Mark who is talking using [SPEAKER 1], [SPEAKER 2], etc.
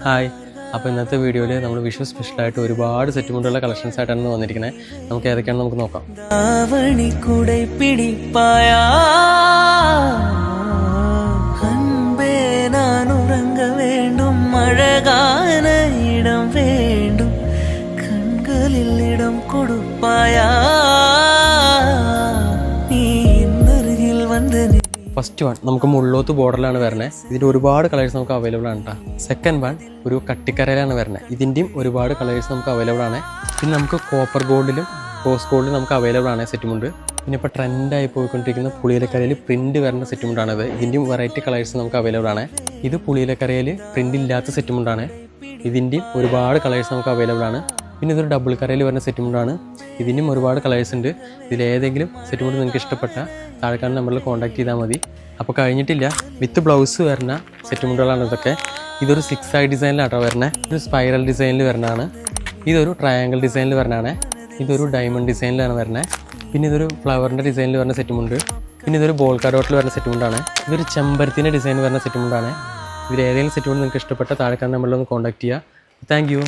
[SPEAKER 1] Hi, അപ്പോൾ ഇന്നത്തെ വീഡിയോയിൽ നമ്മൾ വിഷു സ്പെഷ്യലായിട്ട് ഒരുപാട് സെറ്റ് മുണ്ടുള്ള കളക്ഷൻസ് ആയിട്ടാണ് വന്നിരിക്കുന്നത്. നമുക്ക് ഏതൊക്കെയാണെന്ന് നമുക്ക് നോക്കാം. ഫസ്റ്റ് വൺ നമുക്ക് മുള്ളോത്ത് ബോർഡറിലാണ് വരുന്നത്. ഇതിൻ്റെ ഒരുപാട് കളേഴ്സ് നമുക്ക് അവൈലബിൾ ആണ് കേട്ടോ. സെക്കൻഡ് വൺ ഒരു കട്ടിക്കരയിലാണ് വരുന്നത്. ഇതിൻ്റെയും ഒരുപാട് കളേഴ്സ് നമുക്ക് അവൈലബിൾ ആണ്. പിന്നെ നമുക്ക് കോപ്പർ ഗോൾഡിലും റോസ് ഗോൾഡിലും നമുക്ക് അവൈലബിൾ ആണ് സെറ്റുമുണ്ട്. പിന്നെ ഇപ്പോൾ ട്രെൻഡായി പോയിക്കൊണ്ടിരിക്കുന്ന പുളിയിലക്കരയിൽ പ്രിൻറ്റ് വരുന്ന സെറ്റുമുണ്ടാണിത്. ഇതിൻ്റെയും വെറൈറ്റി കളേഴ്സ് നമുക്ക് അവൈലബിൾ ആണ്. ഇത് പുളിയിലക്കരയിൽ പ്രിൻ്റ് ഇല്ലാത്ത സെറ്റുമുണ്ടാണ്. ഇതിൻ്റെയും ഒരുപാട് കളേഴ്സ് നമുക്ക് അവൈലബിൾ ആണ്. പിന്നെ ഇതൊരു ഡബിൾ കരയിൽ വരുന്ന സെറ്റുമുണ്ടാണ്. ഇതിൻ്റെയും ഒരുപാട് കളേഴ്സ് ഉണ്ട്. ഇതിലേതെങ്കിലും സെറ്റുമുണ്ട് നിങ്ങൾക്ക് ഇഷ്ടപ്പെട്ട താഴെക്കാണ് നമ്പറിൽ കോൺടാക്ട് ചെയ്താൽ മതി. അപ്പോൾ കഴിഞ്ഞിട്ടില്ല, വിത്ത് ബ്ലൗസ് വരുന്ന സെറ്റുമുണ്ടുകളാണ് ഇതൊക്കെ. ഇതൊരു 6i ഡിസൈനിലാട്ടോ വരുന്നത്. ഒരു സ്പൈറൽ ഡിസൈനിൽ വരുന്നതാണ്. ഇതൊരു ട്രയാങ്കിൾ ഡിസൈനിൽ വരുന്നതാണ്. ഇതൊരു ഡയമണ്ട് ഡിസൈനിലാണ് വരുന്നത്. പിന്നെ ഇതൊരു ഫ്ലവറിൻ്റെ ഡിസൈനിൽ വരുന്ന സെറ്റുമുണ്ട്. പിന്നെ ഇതൊരു ബോൾ കരോട്ടിൽ വരുന്ന സെറ്റുമുണ്ടാണ്. ഇതൊരു ചെമ്പരത്തിൻ്റെ ഡിസൈൻ വരുന്ന സെറ്റുമുണ്ടാണ്. ഇതിലേതെങ്കിലും സെറ്റുമുണ്ട് നിങ്ങൾക്ക് ഇഷ്ടപ്പെട്ട താഴെക്കാണ് നമ്പറിൽ ഒന്ന് കോൺടാക്ട് ചെയ്യുക. Thank you.